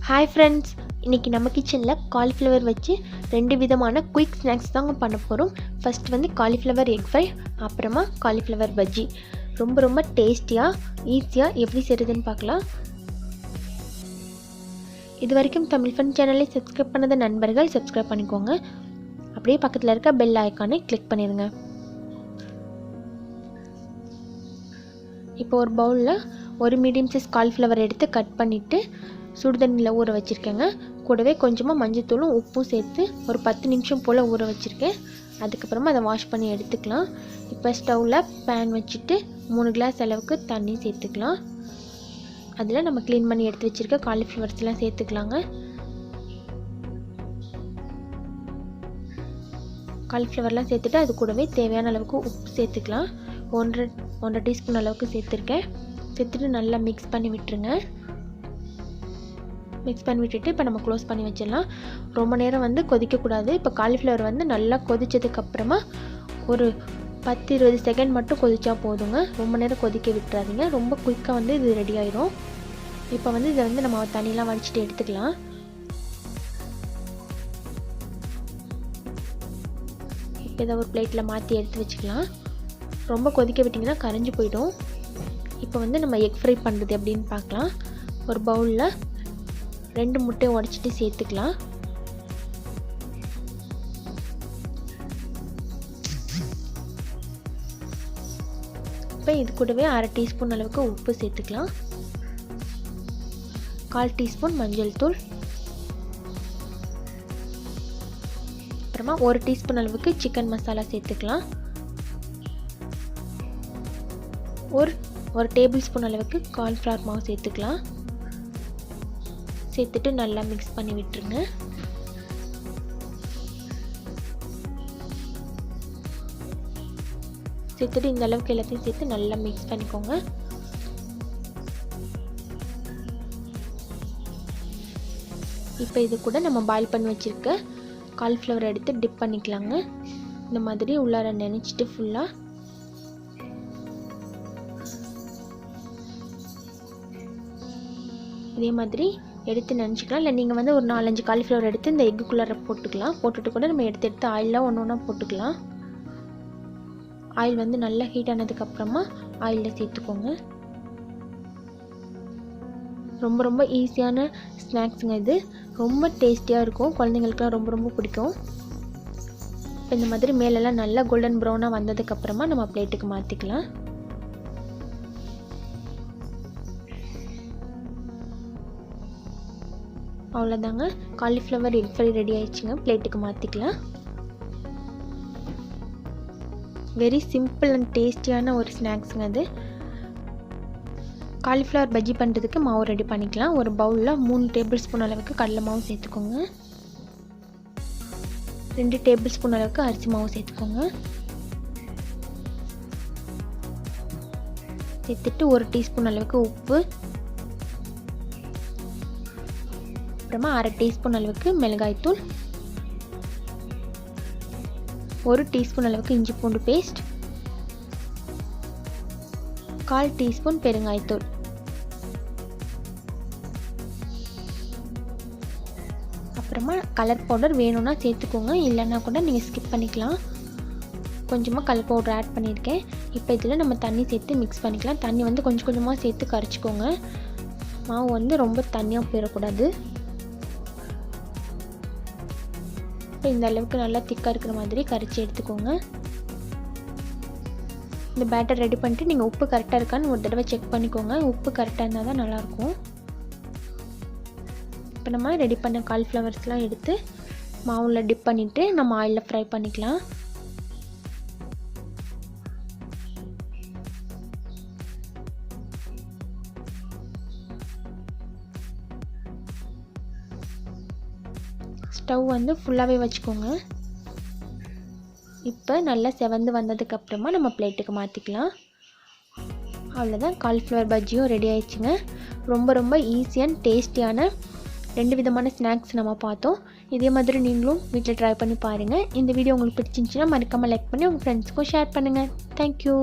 Hi friends, இன்னைக்கு நம்ம கிச்சன்ல காலிஃப்ளவர் வச்சு ரெண்டு விதமான குயிக் ஸ்நாக்ஸ் தாங்க பண்ண போறோம். ஃபர்ஸ்ட் வந்து காலிஃப்ளவர் எக் ஃப்ரை, அப்புறமா காலிஃப்ளவர் பஜ்ஜி. ரொம்ப டேஸ்டியா, ஈஸியா எப்படி செய்யறதுன்னு பார்க்கலாம். இதுவரைக்கும் தமிழ் ஃபன் சேனலை சப்ஸ்கிரைப் பண்ணாத நண்பர்கள் சப்ஸ்கிரைப் பண்ணிக்கோங்க. அப்படியே பக்கத்துல இருக்க பெல் ஐகானை கிளிக் பண்ணிருங்க. இப்போ ஒரு பவுல்ல ஒரு மீடியம் சைஸ் காலிஃப்ளவர் எடுத்து கட் பண்ணிட்டு சுடுதண்ணியில் ஊற வச்சுருக்கேங்க. கூடவே கொஞ்சமாக மஞ்சத்தூளும் உப்பும் சேர்த்து ஒரு 10 நிமிஷம் போல் ஊற வச்சுருக்கேன். அதுக்கப்புறமா அதை வாஷ் பண்ணி எடுத்துக்கலாம். இப்போ ஸ்டவ்வில் பேன் வச்சுட்டு 3 கிளாஸ் அளவுக்கு தண்ணி சேர்த்துக்கலாம். அதில் நம்ம க்ளீன் பண்ணி எடுத்து வச்சுருக்க காலிஃப்ளவர்ஸ்லாம் சேர்த்துக்கலாங்க. காலிஃப்ளவர்லாம் சேர்த்துட்டு அது கூடவே தேவையான அளவுக்கு உப்பு சேர்த்துக்கலாம். 1.5 டீஸ்பூன் அளவுக்கு சேர்த்துருக்கேன். சேர்த்துட்டு நல்லா மிக்ஸ் பண்ணி விட்டுருங்க. மிக்ஸ் பண்ணி விட்டுட்டு இப்போ நம்ம க்ளோஸ் பண்ணி வச்சிடலாம். ரொம்ப நேரம் வந்து கொதிக்கக்கூடாது. இப்போ காலிஃப்ளவர் வந்து நல்லா கொதிச்சதுக்கப்புறமா ஒரு 10-20 செகண்ட் மட்டும் கொதிச்சா போதுங்க. ரொம்ப நேரம் கொதிக்க விட்டுறாதீங்க. ரொம்ப குயிக்காக வந்து இது ரெடி ஆயிடும். இப்போ வந்து இதை வந்து நம்ம தண்ணியெலாம் வடிச்சிட்டு எடுத்துக்கலாம். இப்போ இதை ஒரு பிளேட்டில் மாற்றி எடுத்து வச்சுக்கலாம். ரொம்ப கொதிக்க விட்டிங்கன்னா கரைஞ்சி போயிடும். இப்போ வந்து நம்ம எக் ஃப்ரை பண்ணுறது எப்படின்னு பார்க்கலாம். ஒரு பவுலில் 2 முட்டையை உடைச்சிட்டு சேர்த்துக்கலாம். இப்போ இது கூடவே 1/2 டீஸ்பூன் அளவுக்கு உப்பு சேர்த்துக்கலாம். 1/4 டீஸ்பூன் மஞ்சள் தூள், அப்புறமா 1 டீஸ்பூன் அளவுக்கு சிக்கன் மசாலா சேர்த்துக்கலாம். ஒரு டேபிள் ஸ்பூன் அளவுக்கு காலிஃப்ளவர் மாவு சேர்த்துக்கலாம். சேர்த்துட்டு நல்லா மிக்ஸ் பண்ணி விட்டுருங்க. சேர்த்துட்டு இந்த அளவுக்கு எல்லாத்தையும் சேர்த்து நல்லா மிக்ஸ் பண்ணிக்கோங்க. இப்போ இது கூட நம்ம பாயில் பண்ணி வச்சிருக்க காலிஃப்ளவர் எடுத்து டிப் பண்ணிக்கலாங்க. இந்த மாதிரி உள்ளார நினைச்சிட்டு ஃபுல்லாக இதே மாதிரி எடுத்து நினச்சிக்கலாம். இல்லை நீங்கள் வந்து ஒரு 4-5 காலிஃப்ளவர் எடுத்து இந்த எக்குக்குள்ளார போட்டுக்கலாம். போட்டுட்டு கூட நம்ம எடுத்து ஆயிலில் ஒன்று போட்டுக்கலாம். ஆயில் வந்து நல்லா ஹீட் ஆனதுக்கப்புறமா ஆயிலில் சேர்த்துக்கோங்க. ரொம்ப ஈஸியான ஸ்நாக்ஸுங்க இது. ரொம்ப டேஸ்டியாக இருக்கும். குழந்தைங்களுக்குலாம் ரொம்ப பிடிக்கும். இப்போ இந்த மாதிரி மேலெல்லாம் நல்லா கோல்டன் ப்ரௌனாக வந்ததுக்கப்புறமா நம்ம பிளேட்டுக்கு மாற்றிக்கலாம். அவ்வளோதாங்க, காலிஃப்ளவர் எக் ஃப்ரை ரெடி ஆயிடுச்சுங்க. பிளேட்டுக்கு மாற்றிக்கலாம். வெரி சிம்பிள் அண்ட் டேஸ்டியான ஒரு ஸ்நாக்ஸுங்க அது. காலிஃப்ளவர் பஜ்ஜி பண்ணுறதுக்கு மாவு ரெடி பண்ணிக்கலாம். ஒரு பவுலில் 3 டேபிள் ஸ்பூன் அளவுக்கு கடலை மாவு சேர்த்துக்கோங்க. 2 டேபிள் ஸ்பூன் அளவுக்கு அரிசி மாவு சேர்த்துக்கோங்க. சேர்த்துட்டு 1 டீஸ்பூன் அளவுக்கு உப்பு, அப்புறமா 1/2 டீஸ்பூன் அளவுக்கு மிளகாய்த்தூள், 1 டீஸ்பூன் அளவுக்கு இஞ்சி பூண்டு பேஸ்ட், 1/4 டீஸ்பூன் பெருங்காயத்தூள், அப்புறமா கலர் பவுடர் வேணும்னா சேர்த்துக்கோங்க. இல்லைன்னா கூட நீங்கள் ஸ்கிப் பண்ணிக்கலாம். கொஞ்சமாக கலர் பவுடர் ஆட் பண்ணியிருக்கேன். இப்போ இதில் நம்ம தண்ணி சேர்த்து மிக்ஸ் பண்ணிக்கலாம். தண்ணி வந்து கொஞ்சமாக சேர்த்து கரைச்சிக்கோங்க. மாவு வந்து ரொம்ப தண்ணியாக போயிடக்கூடாது. இப்போ இந்த அளவுக்கு நல்லா திக்காக இருக்கிற மாதிரி கரைச்சி எடுத்துக்கோங்க. இந்த பேட்டர் ரெடி பண்ணிட்டு நீங்கள் உப்பு கரெக்டாக இருக்கான்னு ஒரு தடவை செக் பண்ணிக்கோங்க. உப்பு கரெக்டாக இருந்தால் தான் நல்லாயிருக்கும். இப்போ நம்ம ரெடி பண்ண காலிஃப்ளவர்ஸ்லாம் எடுத்து மாவில் டிப் பண்ணிவிட்டு நம்ம ஆயிலில் ஃப்ரை பண்ணிக்கலாம். ஸ்டவ் வந்து ஃபுல்லாகவே வச்சுக்கோங்க. இப்போ நல்லா செவந்து வந்ததுக்கப்புறமா நம்ம பிளேட்டுக்கு மாற்றிக்கலாம். அவ்வளோதான், காலிஃப்ளவர் பஜ்ஜியும் ரெடி ஆயிடுச்சுங்க. ரொம்ப ஈஸி அண்ட் டேஸ்டியான 2 விதமான ஸ்நாக்ஸ் நம்ம பார்த்தோம். இதே மாதிரி நீங்களும் வீட்டில் ட்ரை பண்ணி பாருங்கள். இந்த வீடியோ உங்களுக்கு பிடிச்சிருந்துச்சுன்னா மறக்காமல் லைக் பண்ணி உங்கள் ஃப்ரெண்ட்ஸ்க்கும் ஷேர் பண்ணுங்கள். தேங்க்யூ.